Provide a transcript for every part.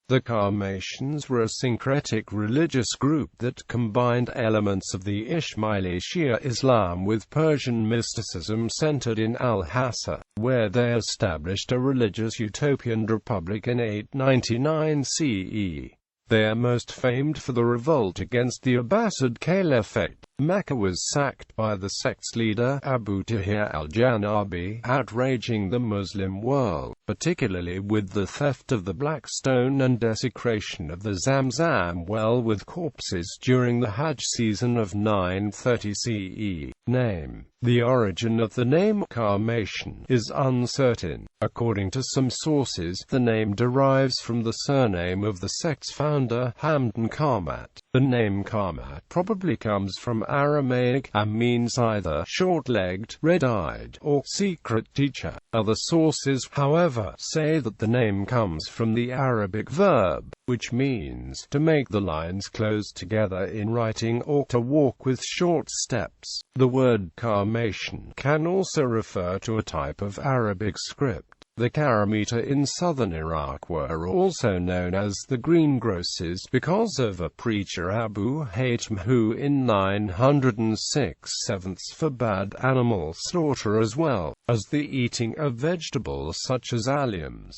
The Qarmatians were a syncretic religious group that combined elements of the Ismaili Shia Islam with Persian mysticism centered in al-Hasa, where they established a religious utopian republic in 899 CE. They are most famed for the revolt against the Abbasid Caliphate. Mecca was sacked by the sect's leader, Tahir al-Jannabi, outraging the Muslim world, particularly with the theft of the black stone and desecration of the Zamzam Well with corpses during the Hajj season of 930 CE. The origin of the name Qarmatian is uncertain. According to some sources, the name derives from the surname of the sect's founder, Hamdan Qarmat. The name Qarmat probably comes from Aramaic and means either short-legged, red-eyed, or secret teacher. Other sources, however, say that the name comes from the Arabic verb, which means to make the lines close together in writing or to walk with short steps. The word Qarmatian can also refer to a type of Arabic script. The Qarmatians in southern Iraq were also known as the greengrocers because of a preacher Abu Haytham who in 906 forbade animal slaughter as well as the eating of vegetables such as alliums.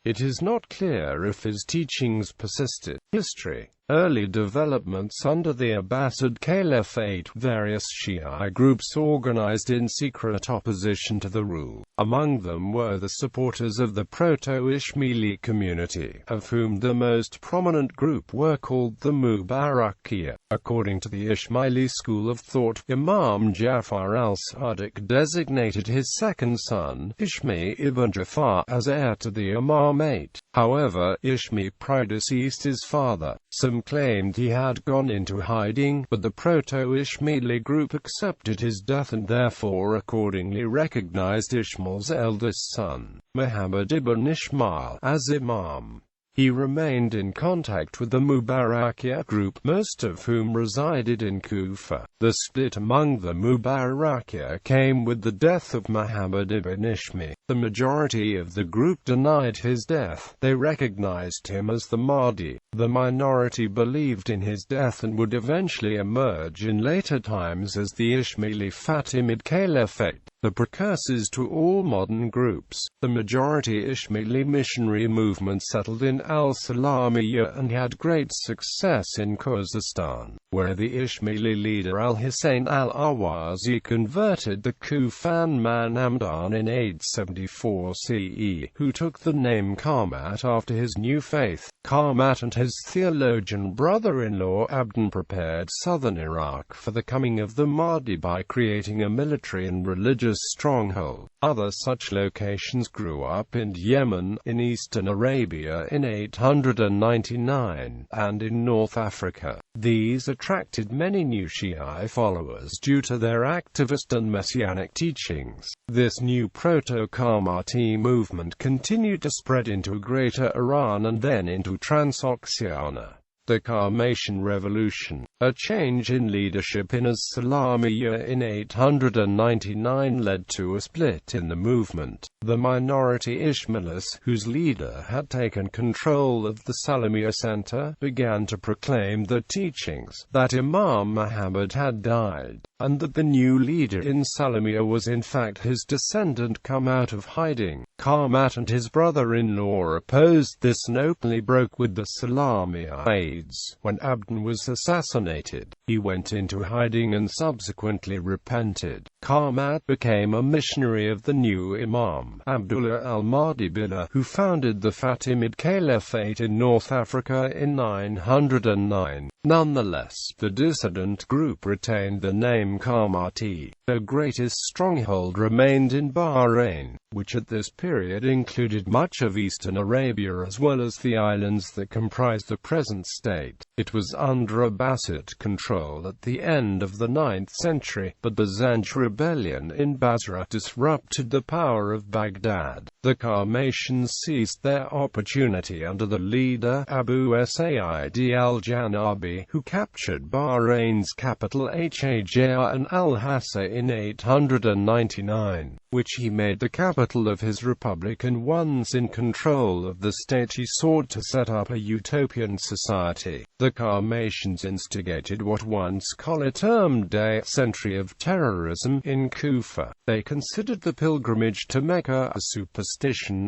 It is not clear if his teachings persisted. History. Early developments under the Abbasid Caliphate. Various Shia groups organized in secret opposition to the rule. Among them were the supporters of the Proto-Ismaili community, of whom the most prominent group were called the Mubarakiyya. According to the Ismaili school of thought, Imam Jafar al-Sadiq designated his second son, Ishmi ibn Jafar, as heir to the imamate. However, Ishmi predeceased his father. Some claimed he had gone into hiding, but the Proto-Ismaili group accepted his death and therefore accordingly recognized Ishmael's eldest son, Muhammad ibn Ismail, as imam. He remained in contact with the Mubarakiyya group, most of whom resided in Kufa. The split among the Mubarakiyya came with the death of Muhammad ibn Ishmi. The majority of the group denied his death. They recognized him as the Mahdi. The minority believed in his death and would eventually emerge in later times as the Ismaili Fatimid Caliphate, the precursors to all modern groups. The majority Ismaili missionary movement settled in al-Salamiya and had great success in Khuzestan, where the Ismaili leader al-Hussein al-Awazi converted the Kufan man Hamdan in 874 CE, who took the name Qarmat after his new faith. Qarmat and his theologian brother-in-law Abdan prepared southern Iraq for the coming of the Mahdi by creating a military and religious stronghold. Other such locations grew up in Yemen, in eastern Arabia in 899, and in North Africa. These attracted many new Shia followers due to their activist and messianic teachings. This new Proto-Qarmati movement continued to spread into Greater Iran and then into Transoxiana. The Qarmatian Revolution, a change in leadership in as-Salamiya in 899 led to a split in the movement. The minority Ismailis, whose leader had taken control of the Salamiya center, began to proclaim the teachings that Imam Muhammad had died, and that the new leader in Salamiya was in fact his descendant come out of hiding. Qarmat and his brother-in-law opposed this and openly broke with the Salamiyids. When Abdan was assassinated, he went into hiding and subsequently repented. Qarmat became a missionary of the new Imam, Abdullah al-Mahdi Billah, who founded the Fatimid Caliphate in North Africa in 909. Nonetheless, the dissident group retained the name Qarmati. Their greatest stronghold remained in Bahrain, which at this period included much of eastern Arabia as well as the islands that comprise the present state. It was under Abbasid control at the end of the 9th century, but the Zanj rebellion in Basra disrupted the power of Baghdad. The Qarmatians seized their opportunity under the leader Abbasid al-Jannabi, who captured Bahrain's capital Hajj and al-Hasa in 899, which he made the capital of his republic, and once in control of the state he sought to set up a utopian society. The Qarmatians instigated what one scholar termed a century of terrorism in Kufa. They considered the pilgrimage to Mecca a superstition,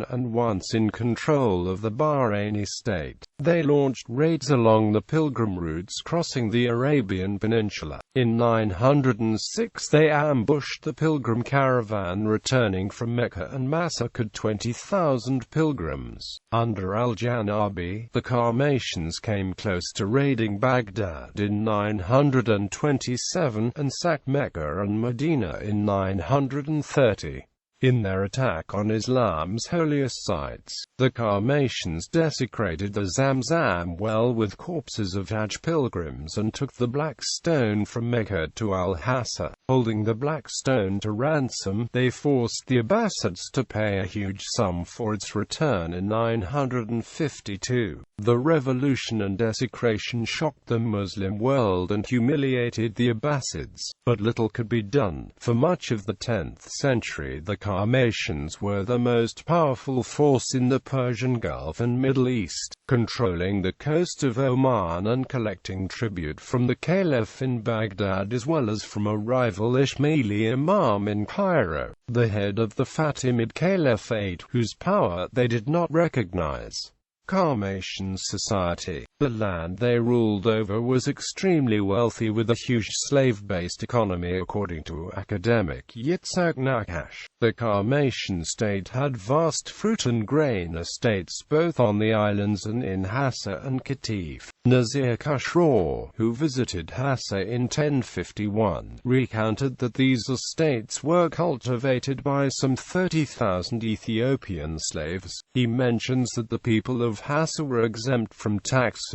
and once in control of the Bahraini state, they launched raids along the pilgrim routes crossing the Arabian Peninsula. In 906 they ambushed the pilgrim caravan returning from Mecca and massacred 20,000 pilgrims. Under al-Jannabi, the Qarmatians came close to raiding Baghdad in 927, and sacked Mecca and Medina in 930. In their attack on Islam's holiest sites, the Qarmatians desecrated the Zamzam Well with corpses of Hajj pilgrims and took the black stone from Mecca to al-Hasa. Holding the black stone to ransom, they forced the Abbasids to pay a huge sum for its return in 952. The revolution and desecration shocked the Muslim world and humiliated the Abbasids, but little could be done. For much of the 10th century, the Qarmatians were the most powerful force in the Persian Gulf and Middle East, controlling the coast of Oman and collecting tribute from the Caliph in Baghdad as well as from a rival Ismaili Imam in Cairo, the head of the Fatimid Caliphate, whose power they did not recognize. Qarmatian society. The land they ruled over was extremely wealthy with a huge slave-based economy according to academic Yitzhak Nakash. The Qarmatian state had vast fruit and grain estates both on the islands and in Hassa and Qatif. Nazir Khusraw, who visited Hassa in 1051, recounted that these estates were cultivated by some 30,000 Ethiopian slaves. He mentions that the people of Hassa were exempt from taxes.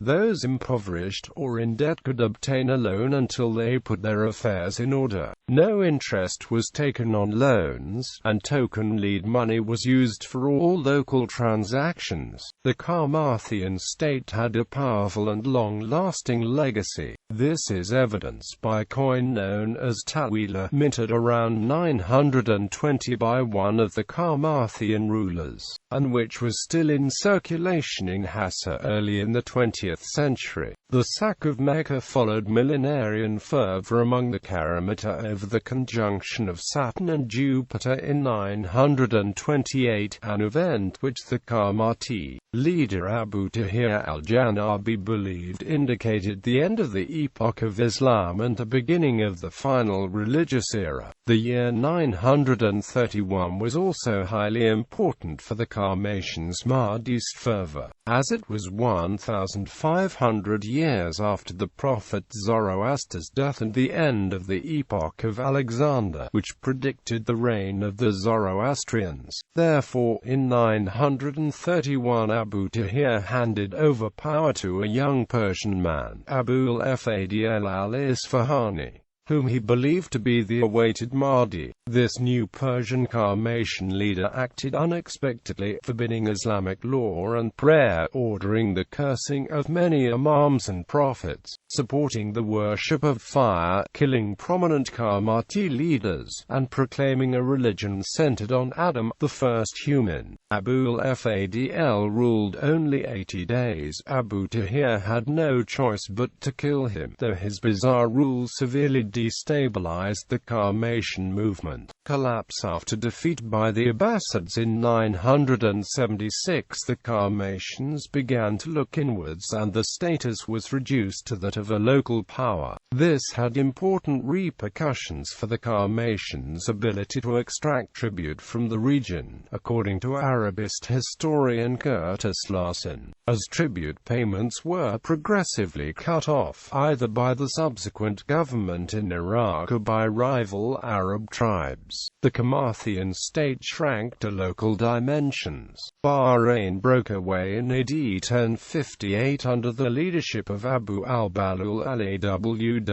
Those impoverished or in debt could obtain a loan until they put their affairs in order. No interest was taken on loans, and token lead money was used for all local transactions. The Qarmathian state had a powerful and long-lasting legacy. This is evidenced by a coin known as Tawila, minted around 920 by one of the Qarmathian rulers, and which was still in circulation in Hassa early in the 20th century. The sack of Mecca followed millenarian fervor among the Qarmata over the conjunction of Saturn and Jupiter in 928, an event which the Qarmati leader Abu Tahir al-Jannabi believed indicated the end of the epoch of Islam and the beginning of the final religious era. The year 931 was also highly important for the Qarmatians' Mahdist fervor, as it was 1,500 years after the prophet Zoroaster's death and the end of the epoch of Alexander, which predicted the reign of the Zoroastrians. Therefore, in 931 Abu Tahir handed over power to a young Persian man, Abu al-Fadl al-Isfahani, whom he believed to be the awaited Mahdi. This new Persian Qarmatian leader acted unexpectedly, forbidding Islamic law and prayer, ordering the cursing of many imams and prophets, supporting the worship of fire, killing prominent Qarmati leaders, and proclaiming a religion centered on Adam, the first human. Abu al-Fadl ruled only 80 days. Abu Tahir had no choice but to kill him, though his bizarre rule severely destabilized the Qarmatian movement. Collapse. After defeat by the Abbasids in 976, the Qarmatians began to look inwards and the status was reduced to that of a local power. This had important repercussions for the Qarmatians' ability to extract tribute from the region, according to Arabist historian Curtis Larson, as tribute payments were progressively cut off, either by the subsequent government in in Iraq by rival Arab tribes. The Qarmatian state shrank to local dimensions. Bahrain broke away in AD 1058 under the leadership of Abu al-Balul al-Awwam,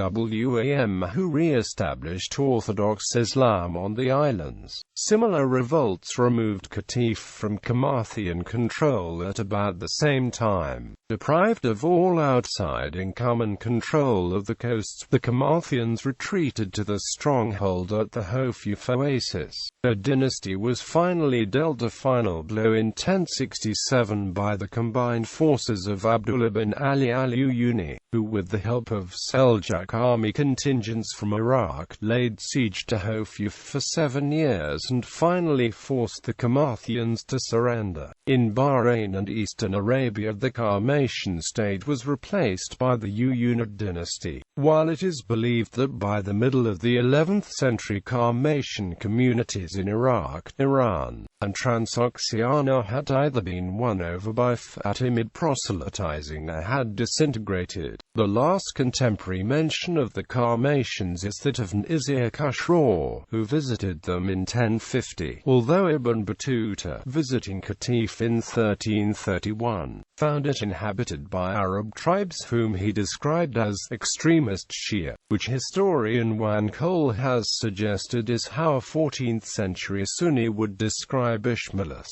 who re-established Orthodox Islam on the islands. Similar revolts removed Qatif from Qarmatian control at about the same time. Deprived of all outside income and control of the coasts, the Qarmatians retreated to the stronghold at the Hofuf oasis. Their dynasty was finally dealt a final blow in 1067 by the combined forces of Abdullah bin Ali al-Uyuni, who with the help of Seljuk army contingents from Iraq laid siege to Hofuf for 7 years and finally forced the Qarmatians to surrender. In Bahrain and eastern Arabia, the Qarmatian state was replaced by the Uyunid dynasty, while it is believed that by the middle of the 11th century Qarmatian communities in Iraq, Iran, and Transoxiana had either been won over by Fatimid proselytizing or had disintegrated. The last contemporary mention of the Qarmatians is that of Nizir Khusraw, who visited them in 1050, although Ibn Battuta, visiting Qatif in 1331, found it inhabited by Arab tribes whom he described as extremist Shia, which historian Juan Cole has suggested is how a 14th century Sunni would describe Ismailis.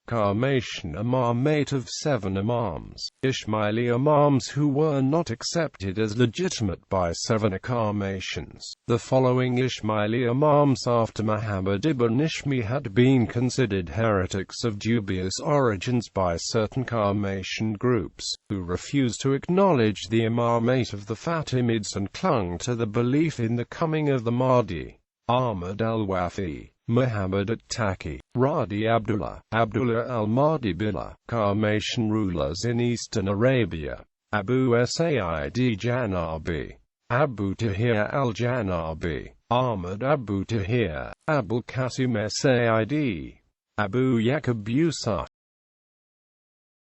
Qarmatian imamate of 7 imams. Ismaili imams who were not accepted as legitimate by 7 Qarmatians. The following Ismaili imams after Muhammad ibn Ishmi had been considered heretics of dubious origins by certain Qarmatian groups, who refused to acknowledge the imamate of the Fatimids and clung to the belief in the coming of the Mahdi. Ahmad al-Wafi, Muhammad at-Taqi, Radi Abdullah, Abdullah al-Mahdi Billah. Qarmatian rulers in eastern Arabia: Abu Said Jannabi, Abu Tahir al-Jannabi, Ahmad Abu Tahir, Abul Qasim Saidi, Abu Yaqub Yusuf.